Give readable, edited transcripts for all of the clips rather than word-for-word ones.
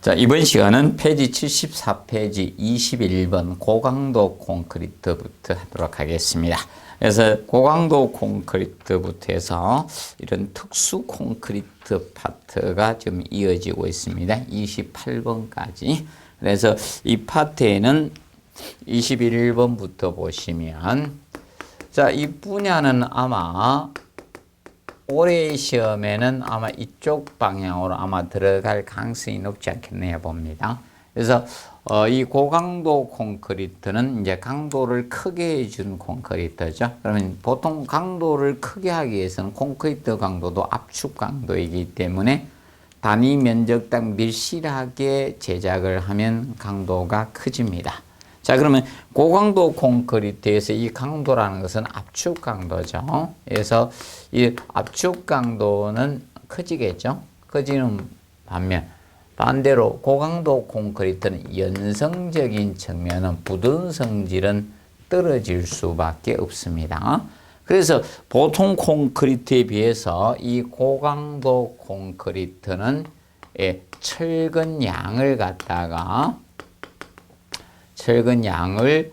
자, 이번 시간은 페이지 74페이지 21번 고강도 콘크리트부터 하도록 하겠습니다. 그래서 고강도 콘크리트부터 해서 이런 특수 콘크리트 파트가 좀 이어지고 있습니다. 28번까지. 그래서 이 파트에는 21번부터 보시면, 자, 이 분야는 아마 올해 시험에는 아마 이쪽 방향으로 아마 들어갈 가능성이 높지 않겠네요 봅니다. 그래서 이 고강도 콘크리트는 이제 강도를 크게 해준 콘크리트죠. 그러면 보통 강도를 크게 하기 위해서는 콘크리트 강도도 압축 강도이기 때문에 단위 면적당 밀실하게 제작을 하면 강도가 커집니다. 자, 그러면 고강도 콘크리트에서 이 강도라는 것은 압축 강도죠. 그래서 이 압축 강도는 커지겠죠. 커지는 반면 반대로 고강도 콘크리트는 연성적인 측면은 부드러운 성질은 떨어질 수밖에 없습니다. 그래서 보통 콘크리트에 비해서 이 고강도 콘크리트는 철근 양을 갖다가 철근 양을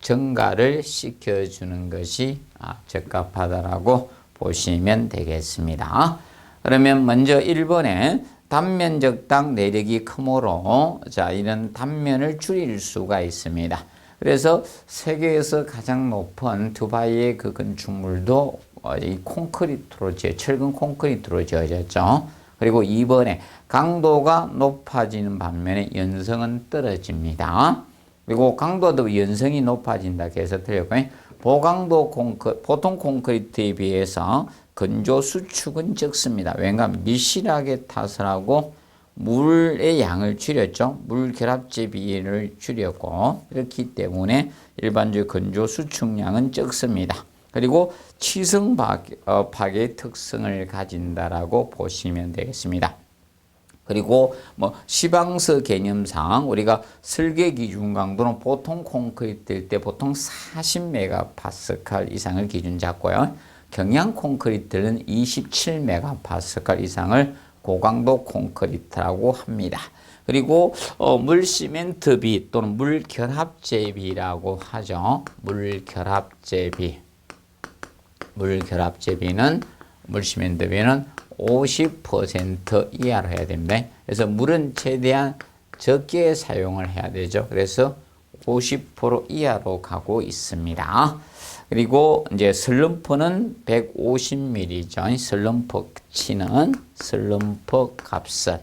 증가를 시켜주는 것이 적합하다라고 보시면 되겠습니다. 그러면 먼저 1번에 단면적당 내력이 크므로 자, 이런 단면을 줄일 수가 있습니다. 그래서 세계에서 가장 높은 두바이의 그 건축물도 이 콘크리트로 철근 콘크리트로 지어졌죠. 그리고 2번에 강도가 높아지는 반면에 연성은 떨어집니다. 그리고 강도도 연성이 높아진다 해서 틀렸고요. 보통 콘크리트에 비해서 건조 수축은 적습니다. 왜냐하면 밀실하게 타설 하고 물의 양을 줄였죠. 물 결합제 비를 줄였고 그렇기 때문에 일반적 건조 수축량은 적습니다. 그리고 치성 파괴 특성을 가진다라고 보시면 되겠습니다. 그리고 시방서 개념상 우리가 설계 기준 강도는 보통 콘크리트일 때 보통 40메가파스칼 이상을 기준 잡고요. 경량 콘크리트는 27메가파스칼 이상을 고강도 콘크리트라고 합니다. 그리고 물시멘트비 또는 물결합제비라고 하죠. 물결합제비는 물시멘트비는 50% 이하로 해야 됩니다. 그래서 물은 최대한 적게 사용을 해야 되죠. 그래서 50% 이하로 가고 있습니다. 그리고 이제 슬럼프는 150mm죠. 슬럼프 치는 슬럼프 값은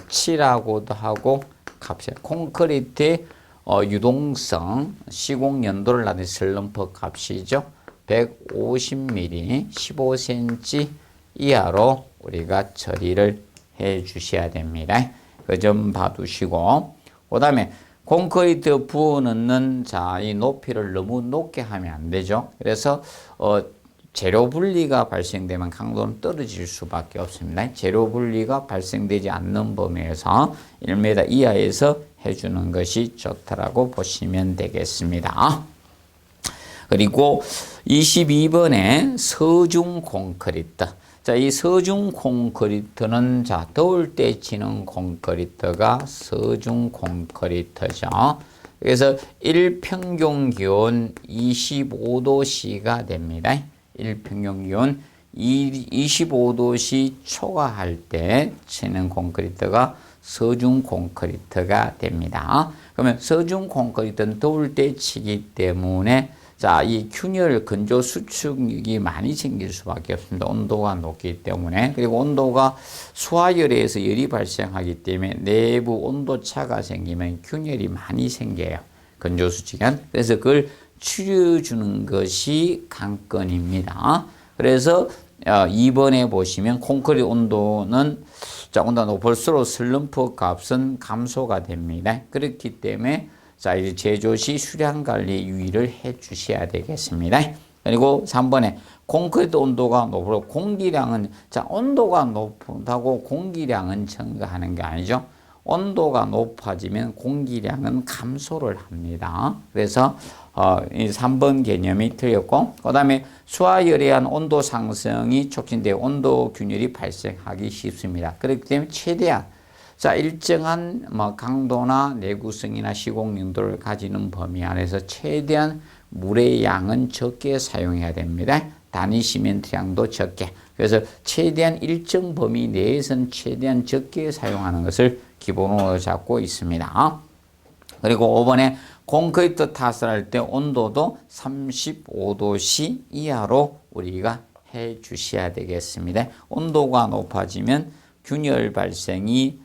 치라고도 하고 값이 콘크리트의 유동성 시공 연도를 나타낸 슬럼프 값이죠. 150mm 15cm 이하로 우리가 처리를 해 주셔야 됩니다. 그 점 봐두시고, 그 다음에 콘크리트 부어 넣는 이 높이를 너무 높게 하면 안 되죠. 그래서 재료 분리가 발생되면 강도는 떨어질 수밖에 없습니다. 재료 분리가 발생되지 않는 범위에서 1m 이하에서 해주는 것이 좋다라고 보시면 되겠습니다. 그리고 22번에 서중 콘크리트. 자, 이 서중 콘크리트는 더울 때 치는 콘크리트가 서중 콘크리트죠. 그래서 일평균 기온 25도씨가 됩니다. 일평균 기온 25도씨 초과할 때 치는 콘크리트가 서중 콘크리트가 됩니다. 그러면 서중 콘크리트는 더울 때 치기 때문에 이 균열 건조 수축이 많이 생길 수밖에 없습니다. 온도가 높기 때문에. 그리고 온도가 수하열에서 열이 발생하기 때문에 내부 온도 차가 생기면 균열이 많이 생겨요. 건조 수축이. 그래서 그걸 줄여주는 것이 관건입니다. 그래서 2번에 보시면 콘크리트 온도는 온도가 높을수록 슬럼프 값은 감소가 됩니다. 그렇기 때문에 이제 제조 시 수량 관리 유의를 해 주셔야 되겠습니다. 그리고 3번에 콘크리트 온도가 높고 공기량은 온도가 높다고 공기량은 증가하는 게 아니죠. 온도가 높아지면 공기량은 감소를 합니다. 그래서 이 3번 개념이 틀렸고, 그 다음에 수하열에 의한 온도 상승이 촉진되어 온도 균열이 발생하기 쉽습니다. 그렇기 때문에 최대한 자, 일정한 뭐 강도나 내구성이나 시공 용도를 가지는 범위 안에서 최대한 물의 양은 적게 사용해야 됩니다. 단위 시멘트 양도 적게. 그래서 최대한 일정 범위 내에서는 최대한 적게 사용하는 것을 기본으로 잡고 있습니다. 그리고 5번에 콘크리트 탓을 할 때 온도도 35도씨 이하로 우리가 해 주셔야 되겠습니다. 온도가 높아지면 균열 발생이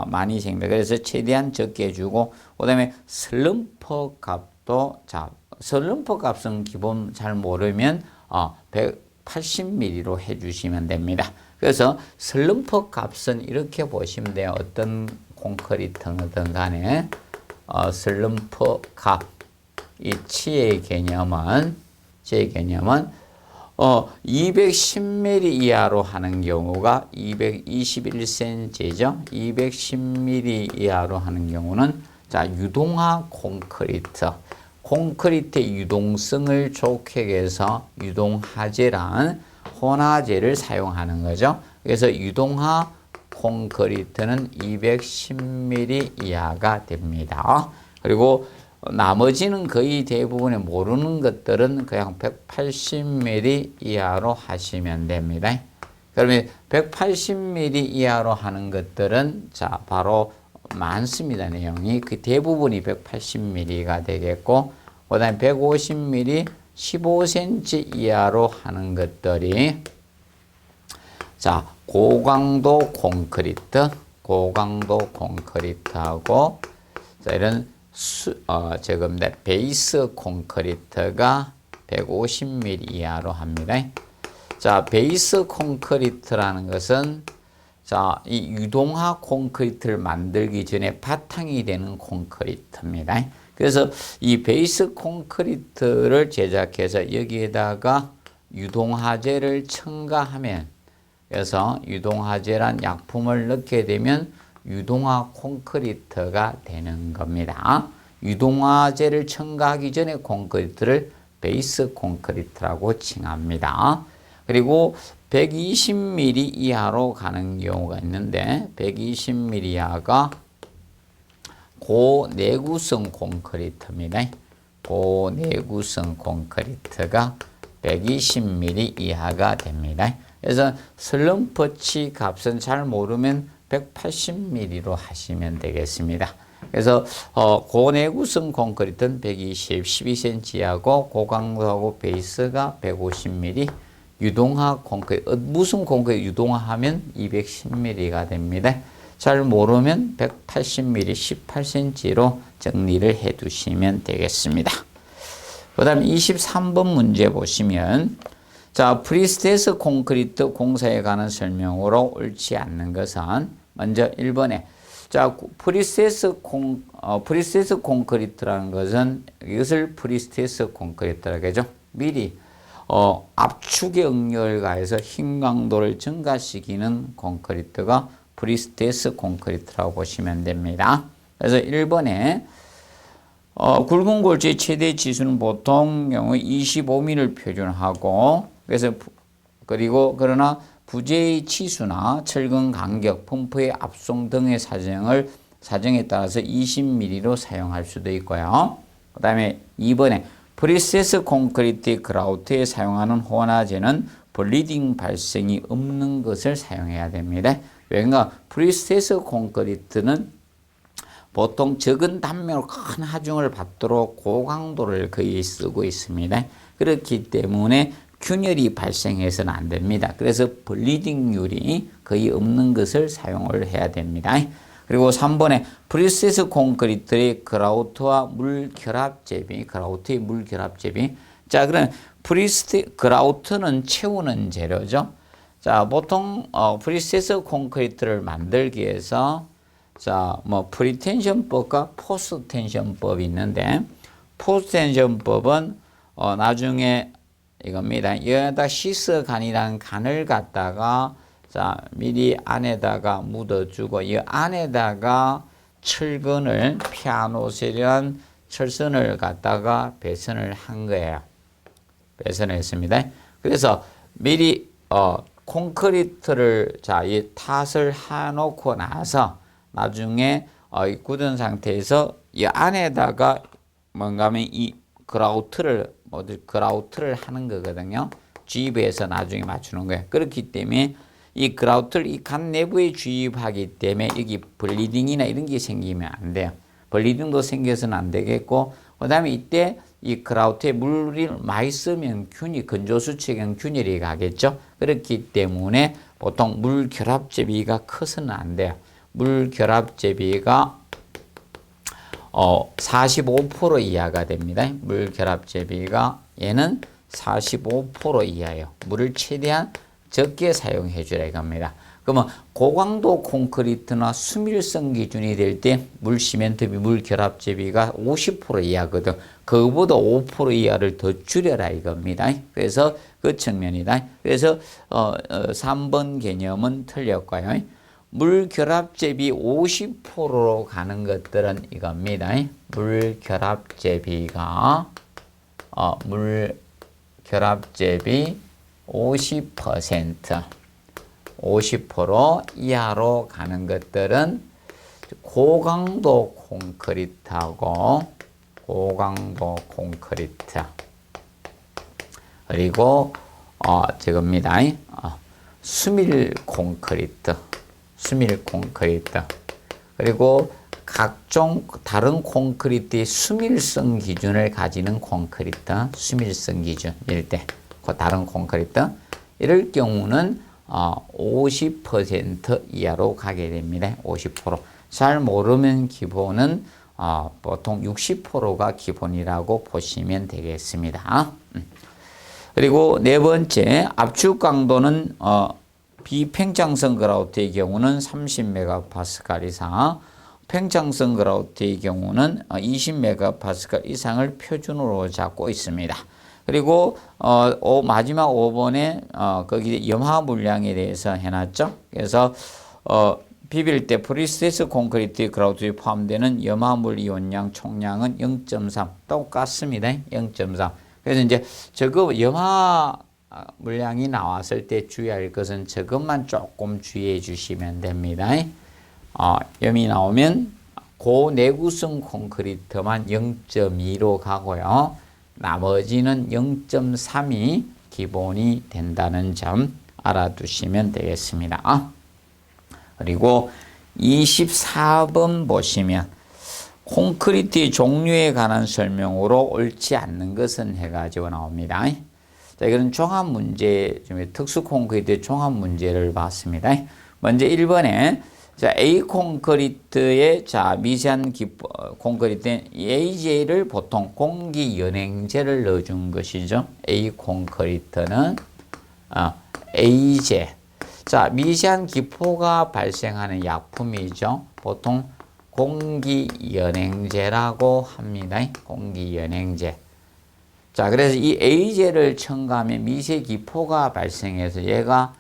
많이 생깁니다. 그래서 최대한 적게 해주고, 그 다음에 슬럼프 값도, 자, 슬럼프 값은 기본 잘 모르면 180mm로 해주시면 됩니다. 그래서 슬럼프 값은 이렇게 보시면 돼요. 어떤 콘크리트든 간에 슬럼프 값, 이 치의 개념은 210mm 이하로 하는 경우가 221cm죠. 210mm 이하로 하는 경우는 자, 유동화 콘크리트의 유동성을 좋게 해서 유동화재란 혼화재를 사용하는 거죠. 그래서 유동화 콘크리트는 210mm 이하가 됩니다. 그리고 나머지는 거의 대부분의 모르는 것들은 그냥 180mm 이하로 하시면 됩니다. 그러면 180mm 이하로 하는 것들은 자, 바로 많습니다. 내용이 그 대부분이 180mm가 되겠고, 그 다음에 150mm 15cm 이하로 하는 것들이 자, 고강도 콘크리트하고 자, 이런 베이스 콘크리트가 150mm 이하로 합니다. 자, 베이스 콘크리트라는 것은 자, 이 유동화 콘크리트를 만들기 전에 바탕이 되는 콘크리트입니다. 그래서 이 베이스 콘크리트를 제작해서 여기에다가 유동화재를 첨가하면, 그래서 유동화재란 약품을 넣게 되면 유동화 콘크리트가 되는 겁니다. 유동화재를 첨가하기 전에 콘크리트를 베이스 콘크리트라고 칭합니다. 그리고 120mm 이하로 가는 경우가 있는데, 120mm 이하가 고내구성 콘크리트입니다. 고내구성 콘크리트가 120mm 이하가 됩니다. 그래서 슬럼프치 값은 잘 모르면 180mm로 하시면 되겠습니다. 그래서 고내구성 콘크리트는 120, 12cm하고 고강도하고 베이스가 150mm, 유동화 콘크리트, 무슨 콘크리트 유동화하면 210mm가 됩니다. 잘 모르면 180mm, 18cm로 정리를 해 두시면 되겠습니다. 그 다음에 23번 문제 보시면, 자, 프리스테스 콘크리트 공사에 관한 설명으로 옳지 않는 것은 먼저 1번에 자, 프리스테스 콘크리트라는 것은 이것을 프리스테스 콘크리트라고 하죠. 미리 압축의 응력을 가해서 힘 강도를 증가시키는 콘크리트가 프리스테스 콘크리트라고 보시면 됩니다. 그래서 1번에 굵은 골조의 최대 지수는 보통 경우 25mm를 표준하고, 그래서 그러나 부재의 치수나 철근 간격, 펌프의 압송 등의 사정에 따라서 20mm로 사용할 수도 있고요. 그 다음에 2번에 프리스테스 콘크리트 그라우트에 사용하는 혼화재는 블리딩 발생이 없는 것을 사용해야 됩니다. 왜냐, 프리스테스 콘크리트는 보통 적은 단면으로 큰 하중을 받도록 고강도를 거의 쓰고 있습니다. 그렇기 때문에 균열이 발생해서는 안 됩니다. 그래서 블리딩률이 거의 없는 것을 사용을 해야 됩니다. 그리고 3번에 프리스테스 콘크리트의 그라우트와 물 결합 재비, 그라우트의 물 결합 재비. 자, 그럼 그라우트는 채우는 재료죠. 자, 보통 프리스테스 콘크리트를 만들기 위해서 자, 프리텐션법과 포스텐션법이 있는데, 포스텐션법은 나중에 이겁니다. 여기다 시스간이라는 간을 갖다가 자, 미리 안에다가 묻어주고 이 안에다가 철근을 피아노셀이란 철선을 갖다가 배선을 한 거예요. 배선을 했습니다. 그래서 미리 콘크리트를 자, 이 탓을 해놓고 나서 나중에 이 굳은 상태에서 이 안에다가 뭔가 하면 이 그라우트를 하는 거거든요. 주입해서 나중에 맞추는 거예요. 그렇기 때문에 이 그라우트를 이 간 내부에 주입하기 때문에 여기 블리딩이나 이런 게 생기면 안 돼요. 블리딩도 생겨서는 안 되겠고, 그 다음에 이때 이 그라우트에 물을 많이 쓰면 건조수칙은 균열이 가겠죠. 그렇기 때문에 보통 물 결합 제비가 커서는 안 돼요. 물 결합 제비가 45% 이하가 됩니다. 물 결합 제비가 얘는 45% 이하예요. 물을 최대한 적게 사용해 주라 이겁니다. 그러면 고강도 콘크리트나 수밀성 기준이 될 때 물 시멘트 물 결합 제비가 50% 이하거든. 그거보다 5% 이하를 더 줄여라 이겁니다. 그래서 그 측면이다. 그래서 3번 개념은 틀렸고요. 물 결합 제비 50%로 가는 것들은 이겁니다. 물 결합 제비가 물 결합 제비 50% 이하로 가는 것들은 고강도 콘크리트하고 고강도 콘크리트 그리고 저겁니다. 수밀 콘크리트 그리고 각종 다른 콘크리트의 수밀성 기준을 가지는 콘크리트 수밀성 기준일 때 그 다른 콘크리트 이럴 경우는 50% 이하로 가게 됩니다. 50%. 잘 모르면 기본은 보통 60%가 기본이라고 보시면 되겠습니다. 그리고 네 번째 압축 강도는 비팽창성 그라우트의 경우는 30MPa 이상, 팽창성 그라우트의 경우는 20MPa 이상을 표준으로 잡고 있습니다. 그리고 마지막 5번에 거기 염화 물량에 대해서 해놨죠. 그래서 비빌 때 프리스트레스 콘크리트 그라우트에 포함되는 염화물 이온량 총량은 0.3 똑같습니다. 0.3. 그래서 이제 저거 염화 물량이 나왔을 때 주의할 것은 저것만 조금 주의해 주시면 됩니다. 염이 나오면 고내구성 콘크리트만 0.2로 가고요. 나머지는 0.3이 기본이 된다는 점 알아두시면 되겠습니다. 그리고 24번 보시면 콘크리트의 종류에 관한 설명으로 옳지 않는 것은 해가지고 나옵니다. 자, 이거는 종합 문제, 특수 콘크리트의 종합 문제를 봤습니다. 먼저 1번에 자, A 콘크리트의 미세한 콘크리트 AJ를 보통 공기 연행제를 넣어준 것이죠. A 콘크리트는 AJ. 자, 미세한 기포가 발생하는 약품이죠. 보통 공기 연행제라고 합니다. 공기 연행제. 자, 그래서 이 AJ를 첨가하면 미세 기포가 발생해서 얘가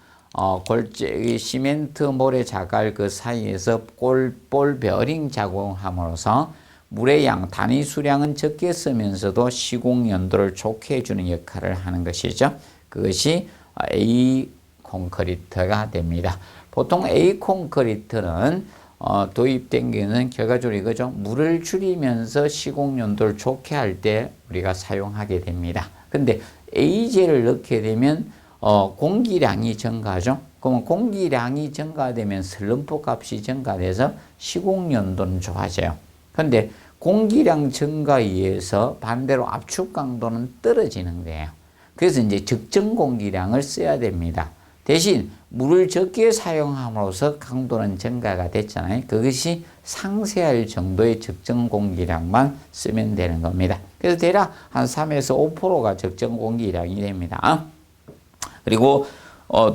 시멘트 모래 자갈 그 사이에서 볼 베어링 작용함으로써 물의 양, 단위 수량은 적게 쓰면서도 시공 연도를 좋게 해주는 역할을 하는 것이죠. 그것이 A 콘크리트가 됩니다. 보통 A 콘크리트는 도입된 게는 결과적으로 이거죠. 물을 줄이면서 시공 연도를 좋게 할 때 우리가 사용하게 됩니다. 근데 AJ를 넣게 되면 공기량이 증가하죠. 그러면 공기량이 증가되면 슬럼프 값이 증가돼서 시공 연도는 좋아져요. 근데 공기량 증가에 의해서 반대로 압축 강도는 떨어지는 거예요. 그래서 이제 적정 공기량을 써야 됩니다. 대신 물을 적게 사용함으로써 강도는 증가가 됐잖아요. 그것이 상쇄할 정도의 적정 공기량만 쓰면 되는 겁니다. 그래서 대략 한 3에서 5%가 적정 공기량이 됩니다. 그리고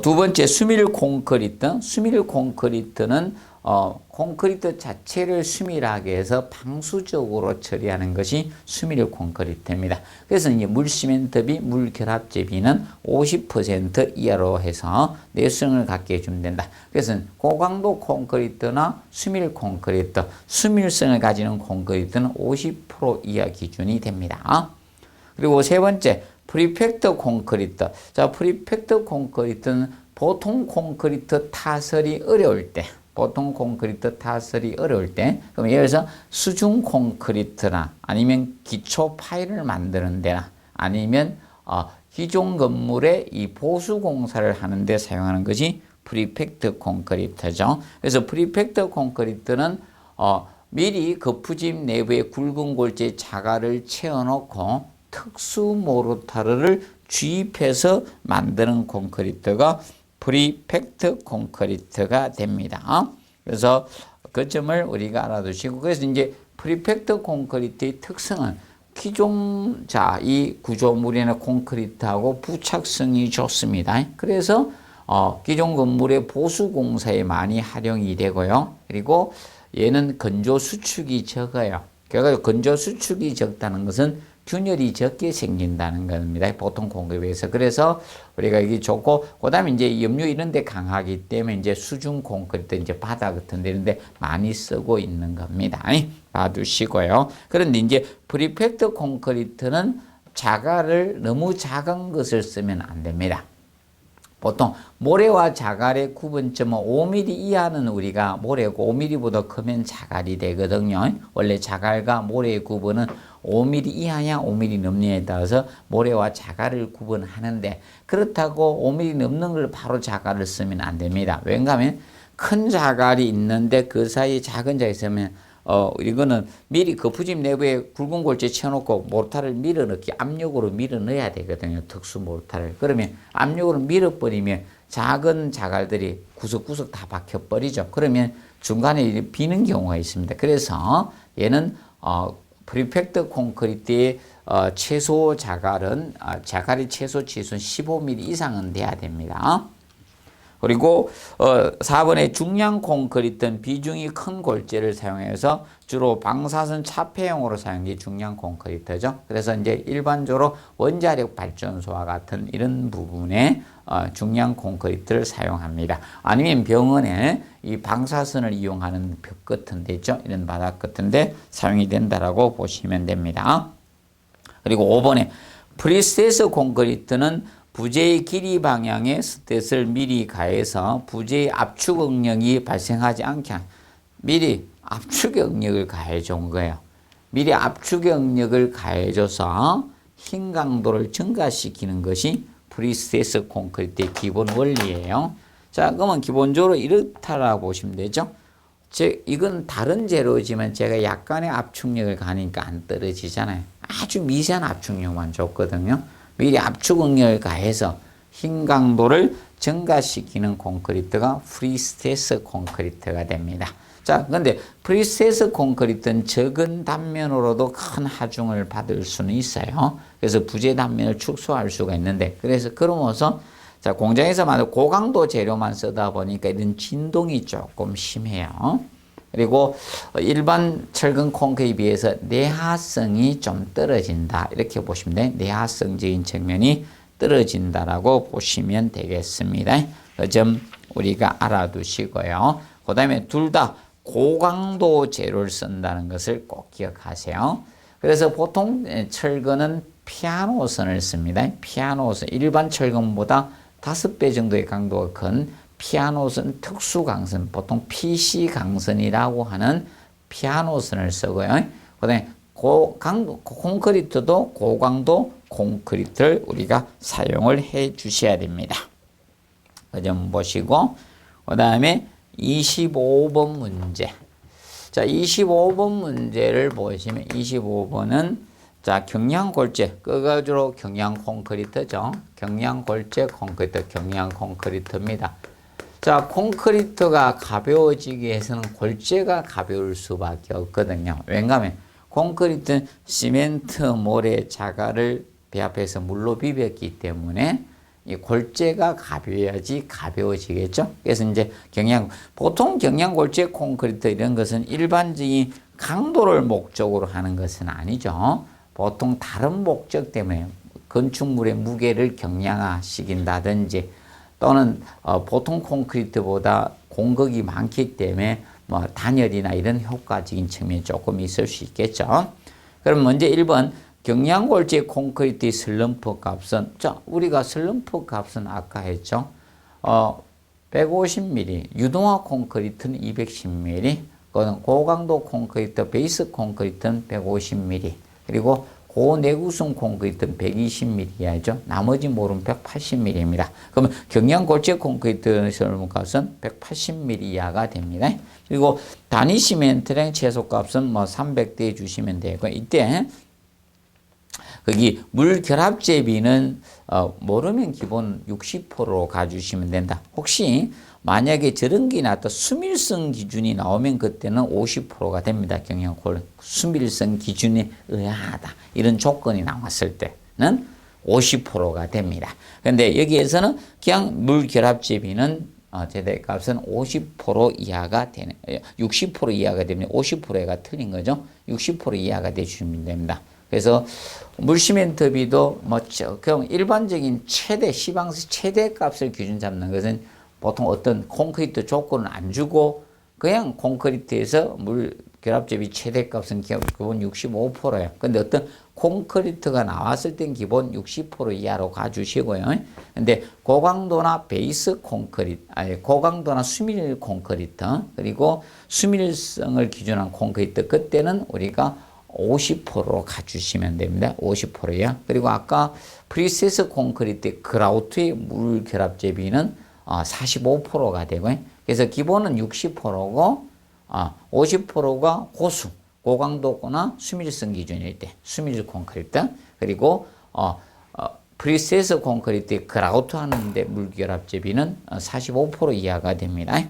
두 번째 수밀 콘크리트. 수밀 콘크리트는 콘크리트 자체를 수밀하게 해서 방수적으로 처리하는 것이 수밀 콘크리트입니다. 그래서 이제 물 시멘트비, 물 결합제 비는 50% 이하로 해서 내수성을 갖게 해주면 된다. 그래서 고강도 콘크리트나 수밀 콘크리트, 수밀성을 가지는 콘크리트는 50% 이하 기준이 됩니다. 그리고 세 번째, 프리팩트 콘크리트. 자, 프리팩트 콘크리트는 보통 콘크리트 타설이 어려울 때, 보통 콘크리트 타설이 어려울 때, 그럼 예를 들어서 수중 콘크리트나 아니면 기초 파일을 만드는 데나 아니면 기존 건물의 이 보수 공사를 하는데 사용하는 것이 프리팩트 콘크리트죠. 그래서 프리팩트 콘크리트는 미리 거푸집 내부에 굵은 골재 자갈을 채워놓고 특수 모르타르를 주입해서 만드는 콘크리트가 프리팩트 콘크리트가 됩니다. 그래서 그 점을 우리가 알아두시고, 그래서 이제 프리팩트 콘크리트의 특성은 기존 이 구조물이나 콘크리트하고 부착성이 좋습니다. 그래서 기존 건물의 보수 공사에 많이 활용이 되고요. 그리고 얘는 건조 수축이 적어요. 그래서 건조 수축이 적다는 것은 균열이 적게 생긴다는 겁니다. 보통 콘크리트에 비해서. 그래서 우리가 이게 좋고, 그 다음에 이제 염료 이런 데 강하기 때문에 이제 수중 콘크리트, 이제 바다 같은 데 이런 데 많이 쓰고 있는 겁니다. 봐두시고요. 그런데 이제 프리팩트 콘크리트는 자갈을 너무 작은 것을 쓰면 안 됩니다. 보통 모래와 자갈의 구분점은 5mm 이하는 우리가 모래고 5mm보다 크면 자갈이 되거든요. 원래 자갈과 모래의 구분은 5mm 이하냐 5mm 넘느냐에 따라서 모래와 자갈을 구분하는데, 그렇다고 5mm 넘는 걸 바로 자갈을 쓰면 안 됩니다. 왜냐하면 큰 자갈이 있는데 그 사이에 작은 자갈이 있으면 이거는 미리 거푸집 내부에 굵은 골재 채워놓고 모르타를 밀어넣기, 압력으로 밀어넣어야 되거든요. 특수 모르타를. 그러면 압력으로 밀어버리면 작은 자갈들이 구석구석 다 박혀버리죠. 그러면 중간에 비는 경우가 있습니다. 그래서 얘는 프리팩트 콘크리트의 최소 자갈은 자갈의 최소 지수는 15mm 이상은 돼야 됩니다. 그리고 4번에 중량 콘크리트는 비중이 큰 골재를 사용해서 주로 방사선 차폐용으로 사용한 게 중량 콘크리트죠. 그래서 이제 일반적으로 원자력 발전소와 같은 이런 부분에 중량 콘크리트를 사용합니다. 아니면 병원에 이 방사선을 이용하는 벽 같은 데 있죠. 이런 바닥 같은 데 사용이 된다라고 보시면 됩니다. 그리고 5번에 프리스테스 콘크리트는 부재의 길이 방향에 스탯을 미리 가해서 부재의 압축 응력이 발생하지 않게 미리 압축 응력을 가해 준 거예요. 미리 압축 응력을 가해줘서 힘 강도를 증가시키는 것이 프리스테스 콘크리트의 기본 원리예요. 자, 그러면 기본적으로 이렇다라고 보시면 되죠. 이건 다른 재료지만 제가 약간의 압축력을 가니까 안 떨어지잖아요. 아주 미세한 압축력만 줬거든요. 미리 압축 응력을 가해서 힘 강도를 증가시키는 콘크리트가 프리스테스 콘크리트가 됩니다. 자, 근데 프리스테스 콘크리트는 적은 단면으로도 큰 하중을 받을 수는 있어요. 그래서 부재 단면을 축소할 수가 있는데, 그래서 그러면서 자, 공장에서 만든 고강도 재료만 쓰다 보니까 이런 진동이 조금 심해요. 그리고 일반 철근 콘크리트에 비해서 내화성이 좀 떨어진다. 이렇게 보시면 돼요. 내화성적인 측면이 떨어진다라고 보시면 되겠습니다. 그 점 우리가 알아두시고요. 그 다음에 둘 다 고강도 재료를 쓴다는 것을 꼭 기억하세요. 그래서 보통 철근은 피아노선을 씁니다. 피아노선, 일반 철근보다 5배 정도의 강도가 큰 피아노선 특수강선, 보통 PC 강선이라고 하는 피아노선을 쓰고요. 그 다음에 고강도 콘크리트도 고강도 콘크리트를 우리가 사용을 해 주셔야 됩니다. 그 점 보시고, 그 다음에 25번 문제. 자, 25번 문제를 보시면 25번은 자, 경량골재, 끝가주로 경량 콘크리트죠. 경량 골재 콘크리트, 경량 콘크리트입니다. 자, 콘크리트가 가벼워지기 위해서는 골재가 가벼울 수밖에 없거든요. 왜냐하면 콘크리트는 시멘트, 모래, 자갈을 배합해서 물로 비볐기 때문에 이 골재가 가벼워야지 가벼워지겠죠. 그래서 이제 보통 경량 골재 콘크리트 이런 것은 일반적인 강도를 목적으로 하는 것은 아니죠. 보통 다른 목적 때문에 건축물의 무게를 경량화시킨다든지 또는 보통 콘크리트보다 공극이 많기 때문에 뭐 단열이나 이런 효과적인 측면이 조금 있을 수 있겠죠. 그럼 먼저 1번 경량골재 콘크리트의 슬럼프 값은, 자, 우리가 슬럼프 값은 아까 했죠. 150mm, 유동화 콘크리트는 210mm, 고강도 콘크리트, 베이스 콘크리트는 150mm, 그리고 고내구성 콘크리트는 120mm이죠. 나머지 모르면 180mm입니다. 그러면 경량골재 콘크리트 설문값은 180mm 이하가 됩니다. 그리고 단위 시멘트랑 최소값은 뭐 300대 주시면 되고, 이때 거기 물 결합 제비는 모르면 기본 60%로 가주시면 된다. 혹시 만약에 저런 게 나왔다 수밀성 기준이 나오면 그때는 50%가 됩니다. 경량골 수밀성 기준에 의하다 이런 조건이 나왔을 때는 50%가 됩니다. 그런데 여기에서는 그냥 물 결합 제비는 제대값은 50% 이하가 되는 60% 이하가 되면 50%가 틀린 거죠. 60% 이하가 되주시면 됩니다. 그래서 물시멘트비도 뭐 그냥 일반적인 최대 시방서 최대 값을 기준 잡는 것은 보통 어떤 콘크리트 조건을 안 주고 그냥 콘크리트에서 물 결합제비 최대 값은 기본 65%예요. 근데 어떤 콘크리트가 나왔을 땐 기본 60% 이하로 가주시고요. 근데 고강도나 베이스 콘크리트, 아니 고강도나 수밀 콘크리트 그리고 수밀성을 기준한 콘크리트 그때는 우리가 50% 가주시면 됩니다. 50%요. 그리고 아까 프리세스 콘크리트 그라우트의 물 결합 제비는 45%가 되고요. 그래서 기본은 60%고 50%가 고수, 고강도거나 수밀성 기준일 때 수밀 콘크리트 그리고 프리세스 콘크리트 그라우트 하는데 물 결합 제비는 45% 이하가 됩니다.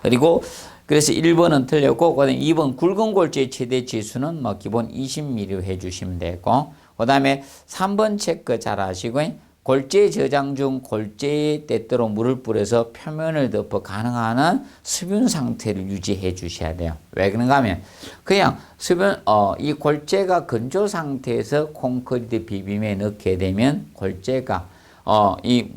그리고 그래서 1번은 틀렸고, 그 다음에 2번 굵은 골재의 최대 지수는 뭐 기본 20mm 해주시면 되고, 그 다음에 3번 체크 잘 하시고, 골재 저장 중 골재에 때때로 물을 뿌려서 표면을 덮어 가능한 한 수분 상태를 유지해 주셔야 돼요. 왜 그런가 하면, 그냥 이 골재가 건조 상태에서 콘크리트 비빔에 넣게 되면 골재가, 이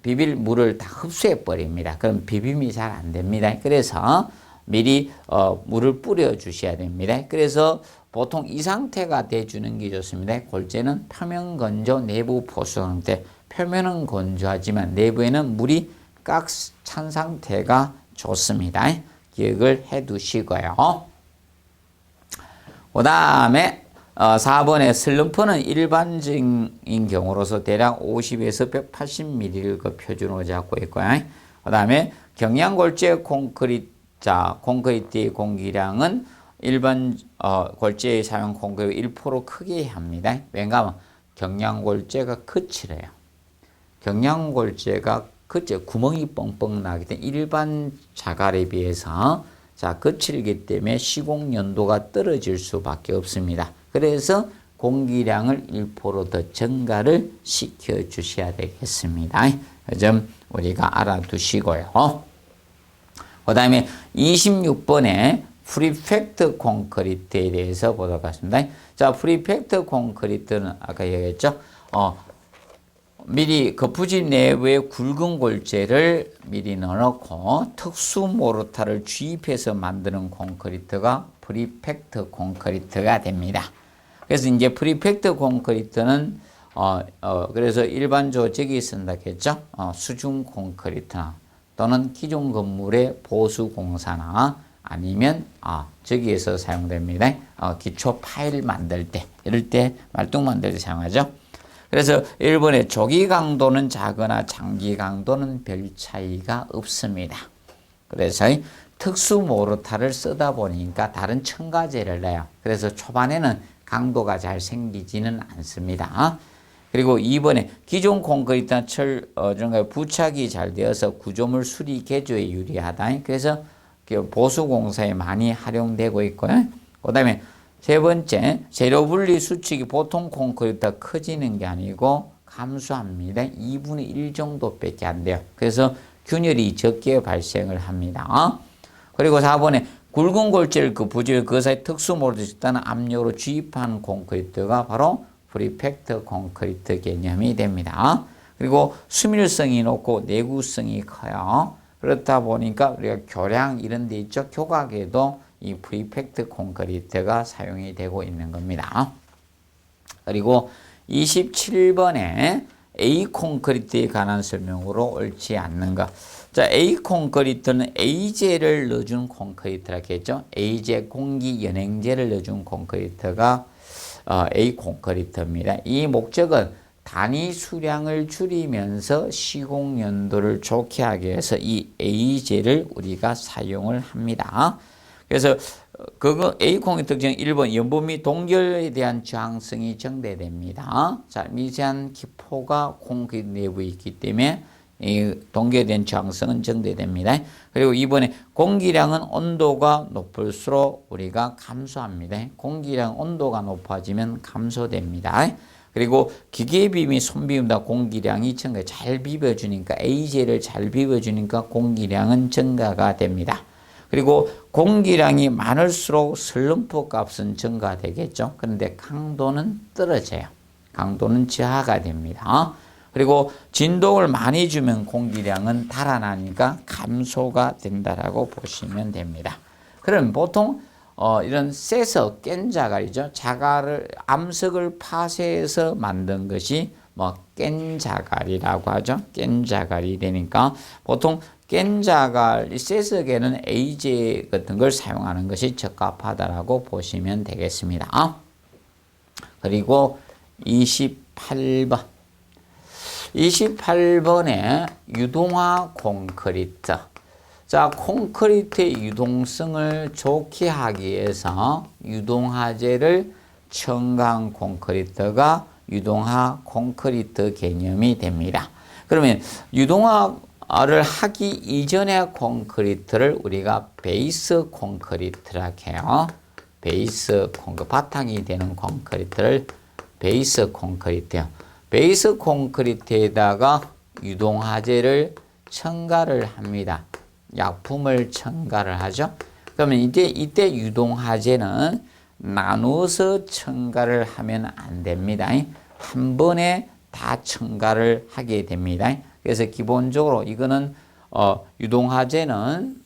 비빌 물을 다 흡수해 버립니다. 그럼 비빔이 잘 안 됩니다. 그래서 미리 물을 뿌려 주셔야 됩니다. 그래서 보통 이 상태가 돼주는 게 좋습니다. 골재는 표면 건조, 내부 보수 상태. 표면은 건조하지만 내부에는 물이 꽉 찬 상태가 좋습니다. 기억을 해 두시고요. 그 다음에 4번의 슬럼프는 일반적인 경우로서 대략 50에서 180mm를 표준으로 잡고 있고요. 그 다음에 경량골재 콘크리트의 공기량은 일반 골재에 사용 콘크리트 1% 크게 합니다. 왜냐하면 경량골재가 거칠어요. 경량골재가 구멍이 뻥뻥 나기 때문에 일반 자갈에 비해서 거칠기 때문에 시공 연도가 떨어질 수밖에 없습니다. 그래서 공기량을 1% 더 증가를 시켜 주셔야 되겠습니다. 그 점 우리가 알아두시고요. 그 다음에 26번에 프리팩트 콘크리트에 대해서 보도록 하겠습니다. 자, 프리팩트 콘크리트는 아까 얘기했죠. 미리 거푸집 내부에 굵은 골재를 미리 넣어놓고 특수 모르타를 주입해서 만드는 콘크리트가 프리팩트 콘크리트가 됩니다. 그래서 이제 프리팩트 콘크리트는 그래서 일반적으로 저기 쓴다 했죠. 수중 콘크리트나 또는 기존 건물의 보수 공사나 아니면 저기에서 사용됩니다. 기초 파일 만들 때 이럴 때 말뚝 만들 때 사용하죠. 그래서 1번의 조기 강도는 작거나 장기 강도는 별 차이가 없습니다. 그래서 특수 모르타를 쓰다 보니까 다른 첨가제를 내요. 그래서 초반에는 강도가 잘 생기지는 않습니다. 그리고 2번에 기존 콘크리트나 철 부착이 잘 되어서 구조물 수리 개조에 유리하다. 그래서 보수 공사에 많이 활용되고 있고요. 그 다음에 세 번째, 재료 분리 수축이 보통 콘크리트가 커지는 게 아니고 감소합니다. 2분의 1 정도밖에 안 돼요. 그래서 균열이 적게 발생을 합니다. 그리고 4번에 굵은 골재를 부지를 그 사이 특수 모르드 집단은 압력으로 주입한 콘크리트가 바로 프리팩트 콘크리트 개념이 됩니다. 그리고 수밀성이 높고 내구성이 커요. 그렇다 보니까 우리가 교량 이런 데 있죠. 교각에도 이 프리팩트 콘크리트가 사용이 되고 있는 겁니다. 그리고 27번에 A 콘크리트에 관한 설명으로 옳지 않는 것. 자, A 콘크리트는 A제를 넣어준 콘크리트라고 했죠. A제 공기 연행제를 넣어준 콘크리트가 A 콘크리트입니다. 이 목적은 단위 수량을 줄이면서 시공 연도를 좋게 하기 위해서 이 A제를 우리가 사용을 합니다. 그래서 그거 A 콘크리트 특징 1번 연분 및 동결에 대한 저항성이 정대됩니다. 자, 미세한 기포가 콘크리트 내부에 있기 때문에 이 동결에 대한 저항성은 정대됩니다. 그리고 2번에 공기량은 온도가 높을수록 우리가 감소합니다. 공기량 온도가 높아지면 감소됩니다. 그리고 기계비 및 손비보다 공기량이 증가, 잘 비벼주니까 A제를 잘 비벼주니까 공기량은 증가가 됩니다. 그리고 공기량이 많을수록 슬럼프 값은 증가되겠죠. 그런데 강도는 떨어져요. 강도는 저하가 됩니다. 그리고 진동을 많이 주면 공기량은 달아나니까 감소가 된다라고 보시면 됩니다. 그럼 보통 이런 쇠서 깬 자갈이죠. 자갈을 암석을 파쇄해서 만든 것이 깬 자갈이라고 하죠. 깬 자갈이 되니까 보통 깬 자갈, 쇠석에는 A제 같은 걸 사용하는 것이 적합하다라고 보시면 되겠습니다. 그리고 28번. 28번에 유동화 콘크리트. 자, 콘크리트의 유동성을 좋게 하기 위해서 유동화제를 첨가한 콘크리트가 유동화 콘크리트 개념이 됩니다. 그러면 유동화를 하기 이전의 콘크리트를 우리가 베이스 콘크리트라고 해요. 베이스 콘크리트, 바탕이 되는 콘크리트를 베이스 콘크리트요. 베이스 콘크리트에다가 유동화제를 첨가를 합니다. 약품을 첨가를 하죠. 그러면 이때 유동화제는 나누어서 첨가를 하면 안 됩니다. 한 번에 다 첨가를 하게 됩니다. 그래서 기본적으로 이거는 유동화제는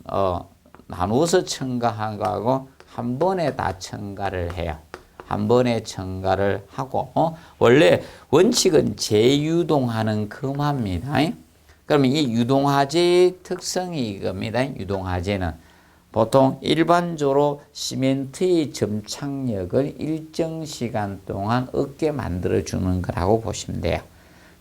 나누어서 첨가하고 한 번에 다 첨가를 해요. 한 번에 첨가를 하고 원래 원칙은 재유동하는 금화입니다. 그러면 이 유동화제의 특성이 이겁니다. 유동화제는 보통 일반적으로 시멘트의 점착력을 일정 시간 동안 없게 만들어주는 거라고 보시면 돼요.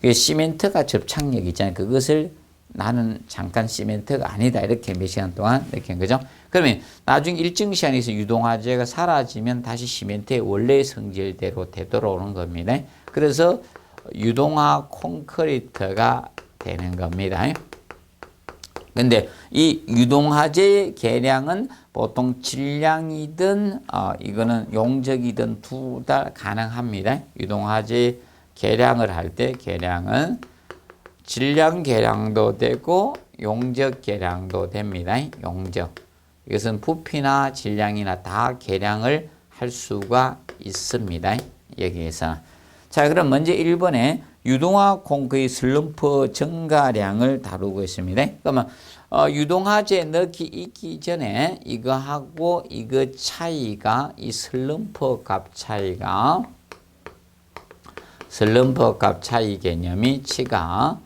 시멘트가 접착력 있잖아요. 그것을 나는 잠깐 시멘트가 아니다. 이렇게 몇 시간 동안 이렇게 한 거죠. 그러면 나중에 일정 시간에서 유동화제가 사라지면 다시 시멘트의 원래의 성질대로 되돌아오는 겁니다. 그래서 유동화 콘크리트가 되는 겁니다. 근데 이 유동화제 계량은 보통 질량이든 이거는 용적이든 둘 다 가능합니다. 유동화제 계량을 할 때 계량은 질량 계량도 되고 용적 계량도 됩니다. 용적. 이것은 부피나 질량이나 다 계량을 할 수가 있습니다. 여기에서. 자, 그럼 먼저 1번에 유동화 콘크리트 슬럼프 증가량을 다루고 있습니다. 그러면 유동화제 넣기 있기 전에 이거하고 이거 차이가 이 슬럼프 값 차이가 슬럼프 값 차이 개념이 치가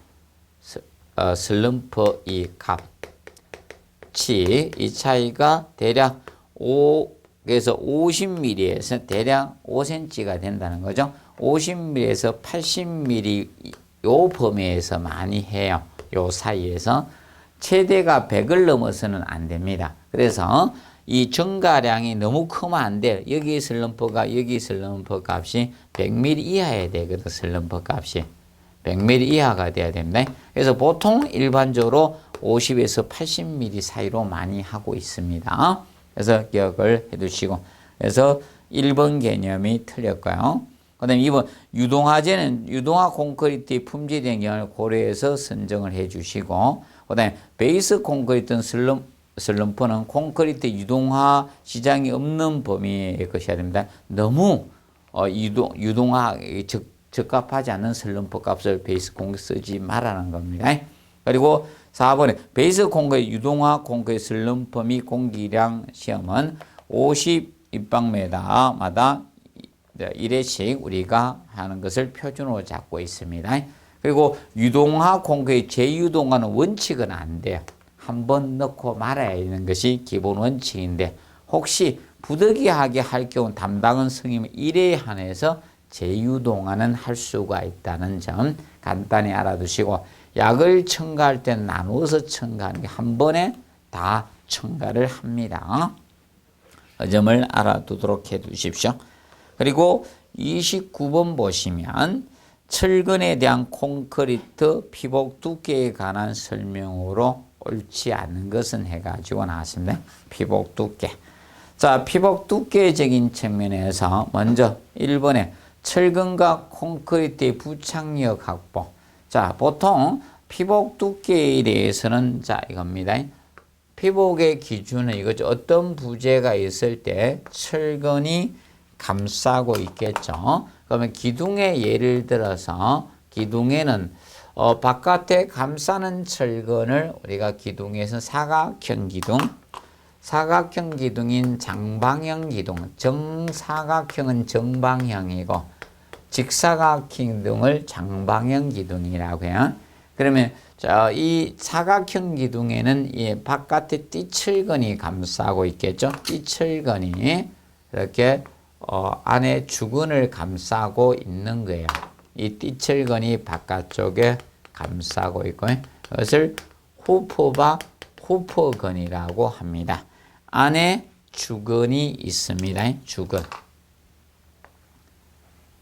슬럼프 이 값치 이 차이가 대략 그래서 50mm에서 대략 5cm가 된다는 거죠. 50mm에서 80mm 요 범위에서 많이 해요. 요 사이에서 최대가 100을 넘어서는 안 됩니다. 그래서 이 증가량이 너무 크면 안 돼요. 여기 슬럼프가 여기 슬럼프 값이 100mm 이하여야 되거든. 슬럼프 값이 100mm 이하가 돼야 됩니다. 그래서 보통 일반적으로 50에서 80mm 사이로 많이 하고 있습니다. 그래서 기억을 해두시고, 그래서 1번 개념이 틀렸고요. 그 다음에 2번 유동화제는 유동화 콘크리트의 품질 영향을 고려해서 선정을 해주시고, 그 다음에 베이스 콘크리트는 슬럼프는 콘크리트 유동화 시장이 없는 범위의 것이어야 됩니다. 너무 유동화 적합하지 않은 슬럼프 값을 베이스 콘크리트 쓰지 말라는 겁니다. 그리고 4번에 베이스 콘크리트 유동화 콘크리트 슬럼프 및 공기량 시험은 50입방미터마다 1회씩 우리가 하는 것을 표준으로 잡고 있습니다. 그리고 유동화 콘크리트, 재유동화는 원칙은 안 돼요. 한번 넣고 말아야 하는 것이 기본 원칙인데 혹시 부득이하게 할 경우 담당은 성인이 일에 한해서 재유동화는 할 수가 있다는 점 간단히 알아두시고 약을 첨가할 때는 나누어서 첨가하는 게 한 번에 다 첨가를 합니다. 그 점을 알아두도록 해 두십시오. 그리고 29번 보시면 철근에 대한 콘크리트 피복 두께에 관한 설명으로 옳지 않은 것은 해가지고 나왔습니다. 피복 두께. 자, 피복 두께적인 측면에서 먼저 1번에 철근과 콘크리트의 부착력 확보. 자, 보통 피복 두께에 대해서는 자, 이겁니다. 피복의 기준은 이거죠. 어떤 부재가 있을 때 철근이 감싸고 있겠죠. 그러면 기둥의 예를 들어서 기둥에는 바깥에 감싸는 철근을 우리가 기둥에서 사각형 기둥, 사각형 기둥인 장방형 기둥, 정사각형은 정방형이고 직사각형 기둥을 장방형 기둥이라고 해요. 그러면 이 사각형 기둥에는 이 바깥에 띠철근이 감싸고 있겠죠. 띠철근이 이렇게 안에 주근을 감싸고 있는 거예요. 이 띠철근이 바깥쪽에 감싸고 있고 이것을 후퍼바 후퍼근이라고 합니다. 안에 주근이 있습니다. 주근.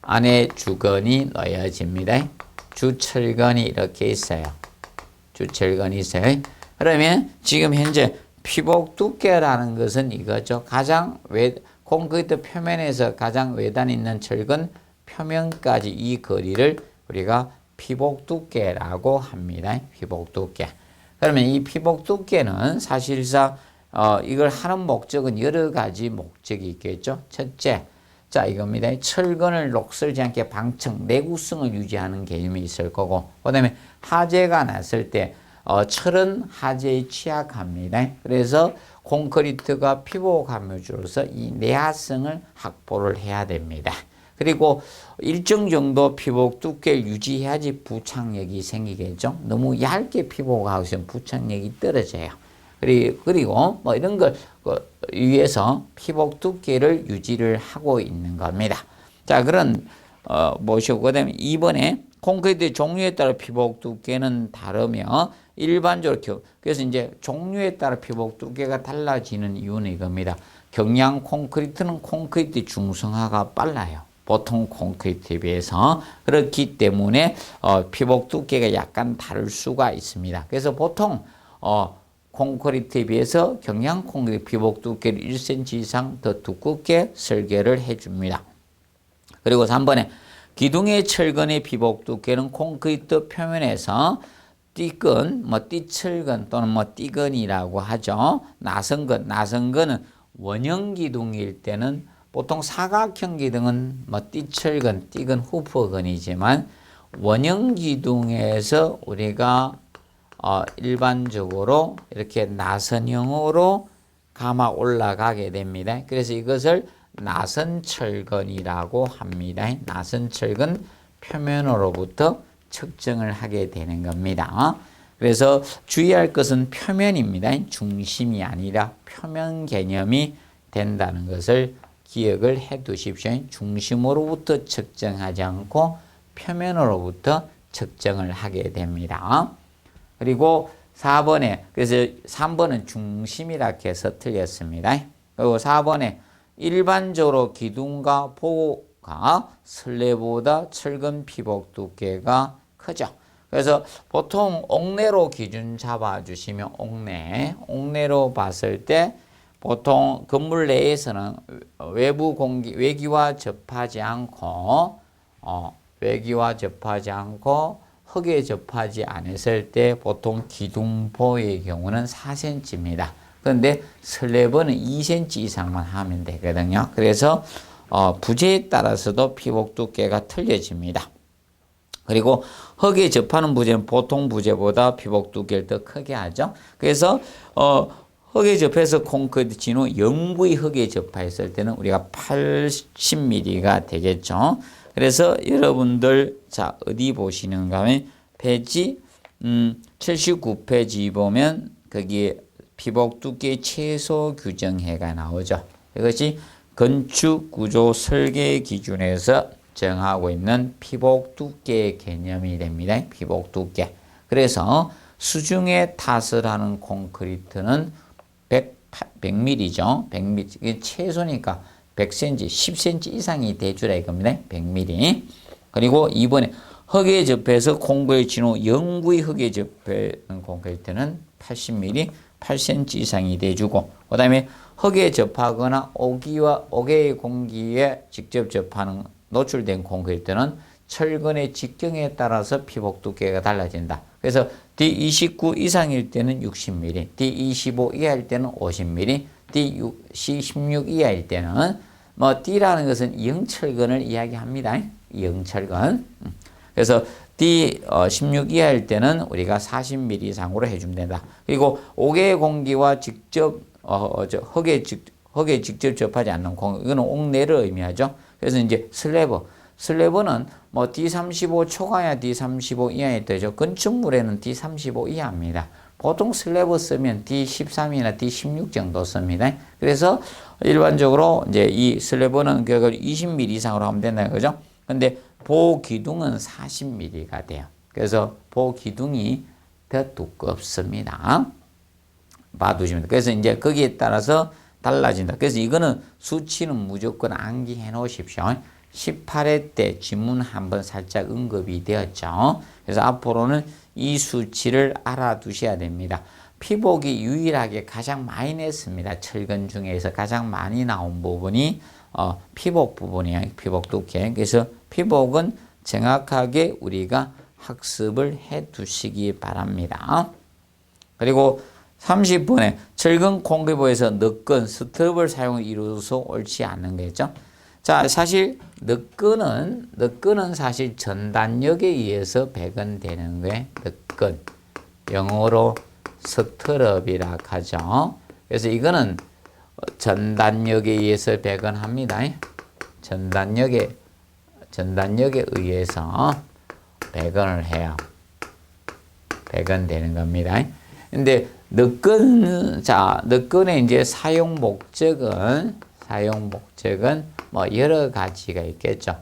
안에 주근이 놓여집니다. 주철근이 이렇게 있어요. 주철근이 있어요. 그러면 지금 현재 피복 두께라는 것은 이거죠. 가장 콘크리트 표면에서 가장 외단 있는 철근 표면까지 이 거리를 우리가 피복 두께라고 합니다. 피복 두께. 그러면 이 피복 두께는 사실상 이걸 하는 목적은 여러 가지 목적이 있겠죠. 첫째, 자 이겁니다. 철근을 녹슬지 않게 방청, 내구성을 유지하는 개념이 있을 거고, 그다음에 화재가 났을 때 철은 화재에 취약합니다. 그래서 콘크리트가 피복함으로써 이 내화성을 확보를 해야 됩니다. 그리고 일정 정도 피복 두께를 유지해야지 부착력이 생기겠죠. 너무 얇게 피복하고 있으면 부착력이 떨어져요. 그리고 뭐 이런 걸 위해서 피복 두께를 유지를 하고 있는 겁니다. 자, 그런 보시고 그다음에 2번에 콘크리트 종류에 따라 피복 두께는 다르며 일반적으로 그래서 이제 종류에 따라 피복 두께가 달라지는 이유는 이겁니다. 경량 콘크리트는 콘크리트 중성화가 빨라요. 보통 콘크리트에 비해서. 그렇기 때문에 피복 두께가 약간 다를 수가 있습니다. 그래서 보통 콘크리트에 비해서 경량 콘크리트 피복 두께를 1cm 이상 더 두껍게 설계를 해줍니다. 그리고 3번에 기둥의 철근의 피복 두께는 콘크리트 표면에서 띠근, 띠철근 또는 띠근이라고 하죠. 나선근은 원형 기둥일 때는 보통 사각형 기둥은 띠철근, 띠근, 후퍼근이지만 원형 기둥에서 우리가 일반적으로 이렇게 나선형으로 감아 올라가게 됩니다. 그래서 이것을 나선철근이라고 합니다. 나선철근 표면으로부터 측정을 하게 되는 겁니다. 그래서 주의할 것은 표면입니다. 중심이 아니라 표면 개념이 된다는 것을 기억을 해 두십시오. 중심으로부터 측정하지 않고 표면으로부터 측정을 하게 됩니다. 그리고 4번에 그래서 3번은 중심이라 해서 틀렸습니다. 그리고 4번에 일반적으로 기둥과 보고가 슬래브보다 철근 피복 두께가 크죠. 그래서 보통 옥내로 기준 잡아주시면 옥내로 봤을 때 보통 건물 내에서는 외기와 접하지 않고 흙에 접하지 않았을 때 보통 기둥보의 경우는 4cm입니다. 그런데 슬래브는 2cm 이상만 하면 되거든요. 그래서 부재에 따라서도 피복 두께가 틀려집니다. 그리고 흙에 접하는 부재는 보통 부재보다 피복 두께를 더 크게 하죠. 그래서 흙에 접해서 콘크리트 진후 영부의 흙에 접했을 때는 우리가 80mm가 되겠죠. 그래서 여러분들 자 어디 보시는가 하면 페이지 79페이지 보면 거기에 피복 두께 최소 규정해가 나오죠. 이것이 건축 구조 설계 기준에서 정하고 있는 피복 두께 개념이 됩니다. 피복 두께. 그래서 수중에 탓을 하는 콘크리트는 100mm죠. 100mm. 이게 최소니까 100cm, 10cm 이상이 돼주라 이겁니다. 100mm. 그리고 이번에 흙에 접해서 콩고에 진후 영구히 흙에 접하는 콘크리트는 80mm, 8cm 이상이 돼주고, 그 다음에 흙에 접하거나 옥외의 공기에 직접 접하는 노출된 콘크리트는 철근의 직경에 따라서 피복 두께가 달라진다. 그래서 D29 이상일 때는 60mm, D25 이하일 때는 50mm, D16 이하일 때는 D라는 것은 영철근을 이야기합니다. 영철근. 그래서 D16 이하일 때는 우리가 40mm 이상으로 해주면 된다. 그리고 옥외의 공기와 직접 흙에 직접 접하지 않는 공기, 이거는 옥내를 의미하죠. 그래서 이제 슬래브는 D35 초과야 D35 이하에 되죠. 건축물에는 D35 이하입니다. 보통 슬래브 쓰면 D13이나 D16 정도 씁니다. 그래서 일반적으로 이제 이 슬래브는 20mm 이상으로 하면 된다는 거죠. 근데 보기둥은 40mm가 돼요. 그래서 보기둥이 더 두껍습니다. 봐두시면 돼요. 그래서 이제 거기에 따라서 달라진다. 그래서 이거는 수치는 무조건 암기해 놓으십시오. 18회 때 지문 한번 살짝 언급이 되었죠. 그래서 앞으로는 이 수치를 알아두셔야 됩니다. 피복이 유일하게 가장 많이 냈습니다. 철근 중에서 가장 많이 나온 부분이 피복 부분이에요. 피복 두께. 그래서 피복은 정확하게 우리가 학습을 해 두시기 바랍니다. 그리고 30번에 철근 콘크리트에서 너끈, 스트럽을 사용을 이루어서 옳지 않는 거겠죠. 자, 사실 너끈은 사실 전단력에 의해서 배건되는 거예요. 너끈. 영어로 스트럽이라 하죠. 그래서 이거는 전단력에 의해서 배건합니다. 전단력에 의해서 배건을 해요. 배건되는 겁니다. 근데 너끈의 이제 사용 목적은 여러 가지가 있겠죠.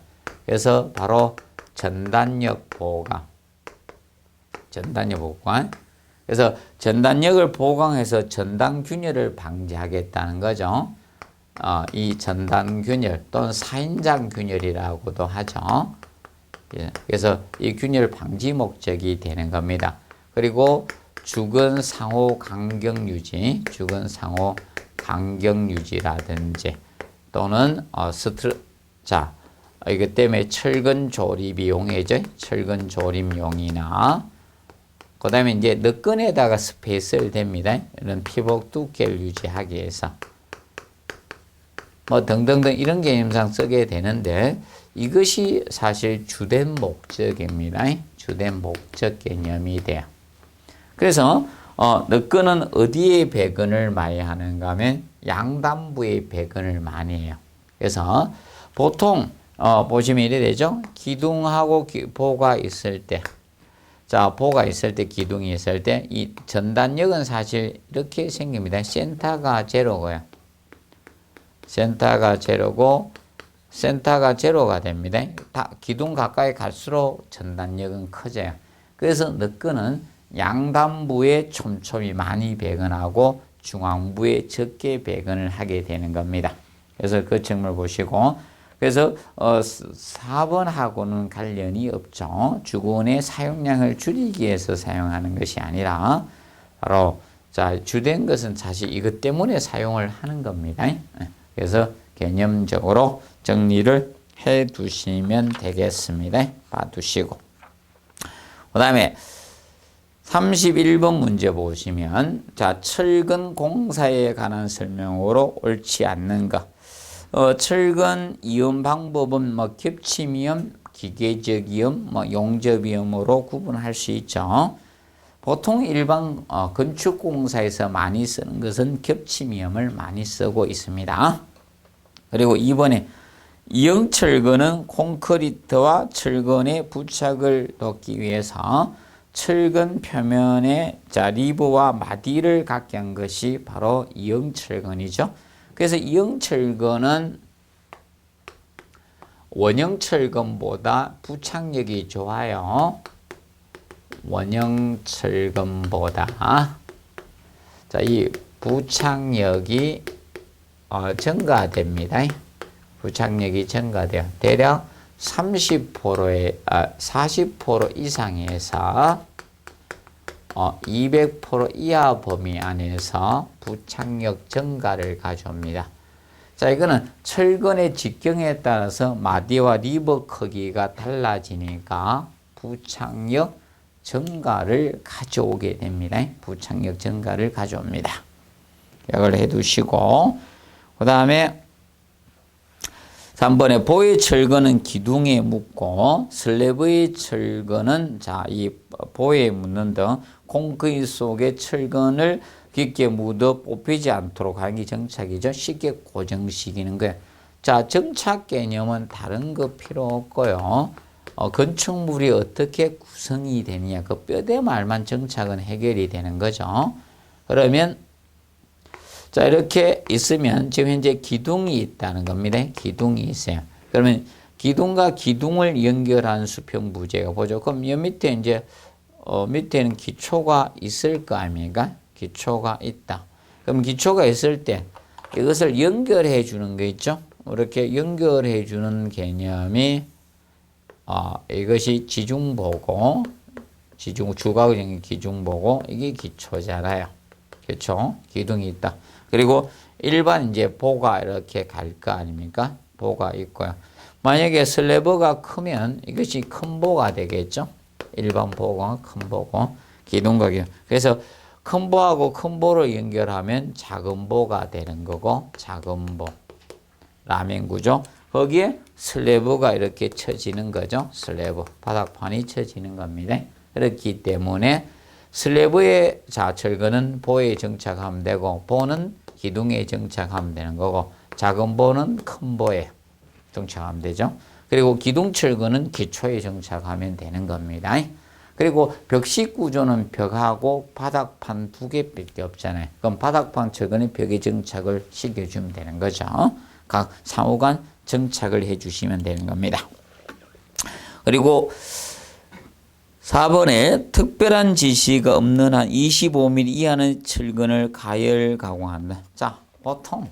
그래서 바로 전단력 보강. 그래서 전단력을 보강해서 전단균열을 방지하겠다는 거죠. 이 전단균열 또는 사인장균열이라고도 하죠. 그래서 이 균열 방지 목적이 되는 겁니다. 그리고 주근 상호 간격 유지라든지 또는 이것 때문에 철근 조립이 용이죠. 철근 조립용이나 그 다음에 이제 너끈에다가 스페이스를 댑니다. 이런 피복 두께를 유지하기 위해서 등등등 이런 개념상 쓰게 되는데 이것이 사실 주된 목적입니다. 주된 목적 개념이 돼요. 그래서 너끈은 어디에 배건을 많이 하는가 하면 양단부에 배건을 많이 해요. 그래서 보통 보시면 이래 되죠. 기둥하고 보가 있을 때, 보가 있을 때, 기둥이 있을 때 이 전단력은 사실 이렇게 생깁니다. 센터가 제로고요. 센터가 제로가 됩니다. 기둥 가까이 갈수록 전단력은 커져요. 그래서 너끈은 양단부에 촘촘히 많이 배건하고 중앙부에 적게 배건을 하게 되는 겁니다. 그래서 그 측면을 보시고, 그래서 4번하고는 관련이 없죠. 주근의 사용량을 줄이기 위해서 사용하는 것이 아니라 바로 주된 것은 사실 이것 때문에 사용을 하는 겁니다. 그래서 개념적으로 정리를 해 두시면 되겠습니다. 봐두시고. 그 다음에 31번 문제 보시면 철근 공사에 관한 설명으로 옳지 않는 것. 철근 이음 방법은 겹침이음, 기계적 이음, 용접 이음으로 구분할 수 있죠. 보통 일반 건축 공사에서 많이 쓰는 것은 겹침 이음을 많이 쓰고 있습니다. 그리고 이번에 이형철근은 콘크리트와 철근의 부착을 돕기 위해서 철근 표면에 리브와 마디를 갖게 한 것이 바로 이형철근이죠. 그래서 이형철근은 원형철근보다 부착력이 좋아요. 원형철근보다 이 부착력이 증가됩니다. 부착력이 증가돼요. 대략 40% 이상에서 200% 이하 범위 안에서 부착력 증가를 가져옵니다. 자, 이거는 철근의 직경에 따라서 마디와 리버 크기가 달라지니까 부착력 증가를 가져오게 됩니다. 부착력 증가를 가져옵니다. 기억을 해두시고, 그 다음에 3번에 보의 철근은 기둥에 묻고 슬래브의 철근은 이 보에 묻는 등 콘크리트 속에 철근을 깊게 묻어 뽑히지 않도록 하는 게 정착이죠. 쉽게 고정시키는 거예요. 자, 정착 개념은 다른 거 필요 없고요. 건축물이 어떻게 구성이 되느냐, 그 뼈대 말만 정착은 해결이 되는 거죠. 그러면 자, 이렇게 있으면 지금 현재 기둥이 있다는 겁니다. 기둥이 있어요. 그러면 기둥과 기둥을 연결한 수평 부재가 보죠. 그럼 이 밑에 이제 밑에는 기초가 있을 거 아닙니까? 기초가 있다. 그럼 기초가 있을 때 이것을 연결해 주는 거 있죠? 이렇게 연결해 주는 개념이 이것이 지중보고, 주각적인 기중보고, 이게 기초잖아요. 그렇죠? 기둥이 있다. 그리고 일반 이제 보가 이렇게 갈 거 아닙니까? 보가 있고요. 만약에 슬래브가 크면 이것이 큰 보가 되겠죠? 일반 보가 큰 보고, 기둥과 기둥. 그래서 큰 보하고 큰 보를 연결하면 작은 보가 되는 거고, 작은 보. 라멘 구조. 거기에 슬래브가 이렇게 쳐지는 거죠. 슬래브. 바닥판이 쳐지는 겁니다. 그렇기 때문에 슬래브의 철근은 보에 정착하면 되고, 보는 기둥에 정착하면 되는 거고, 작은 보는 큰 보에 정착하면 되죠. 그리고 기둥 철근은 기초에 정착하면 되는 겁니다. 그리고 벽식 구조는 벽하고 바닥판 두 개밖에 없잖아요. 그럼 바닥판 철근이 벽에 정착을 시켜주면 되는 거죠. 각 상호간 정착을 해주시면 되는 겁니다. 그리고 4번에 특별한 지시가 없는 한 25mm 이하의 철근을 가열 가공한다. 자, 보통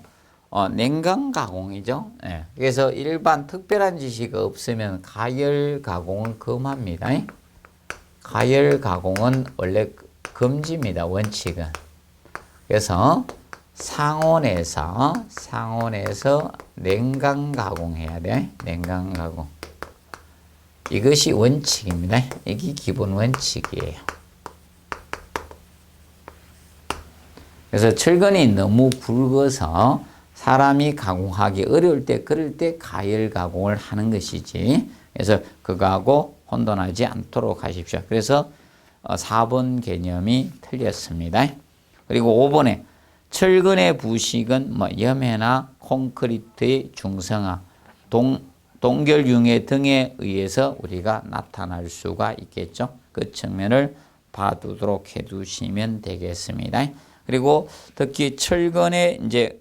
냉각 가공이죠. 네. 그래서 일반 특별한 지시가 없으면 가열 가공은 금합니다. 가열 가공은 원래 금지입니다. 원칙은. 그래서 상온에서 냉각 가공해야 돼. 냉각 가공. 이것이 원칙입니다. 이게 기본 원칙이에요. 그래서 철근이 너무 굵어서 사람이 가공하기 어려울 때, 그럴 때 가열 가공을 하는 것이지. 그래서 그거하고 혼돈하지 않도록 하십시오. 그래서 4번 개념이 틀렸습니다. 그리고 5번에 철근의 부식은 염해나 콘크리트의 중성화, 동결융해 등에 의해서 우리가 나타날 수가 있겠죠. 그 측면을 봐두도록 해두시면 되겠습니다. 그리고 특히 철근의 이제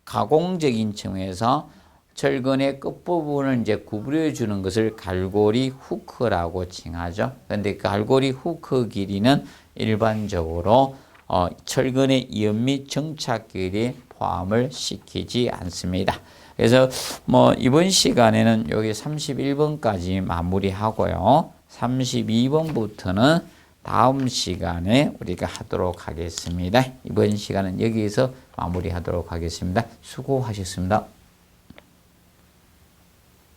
가공적인 측면에서 철근의 끝부분을 이제 구부려 주는 것을 갈고리 후크라고 칭하죠. 그런데 그 갈고리 후크 길이는 일반적으로 철근의 이연 및 정착 길이에 포함을 시키지 않습니다. 그래서 이번 시간에는 여기 31번까지 마무리하고요. 32번부터는 다음 시간에 우리가 하도록 하겠습니다. 이번 시간은 여기에서 마무리하도록 하겠습니다. 수고하셨습니다.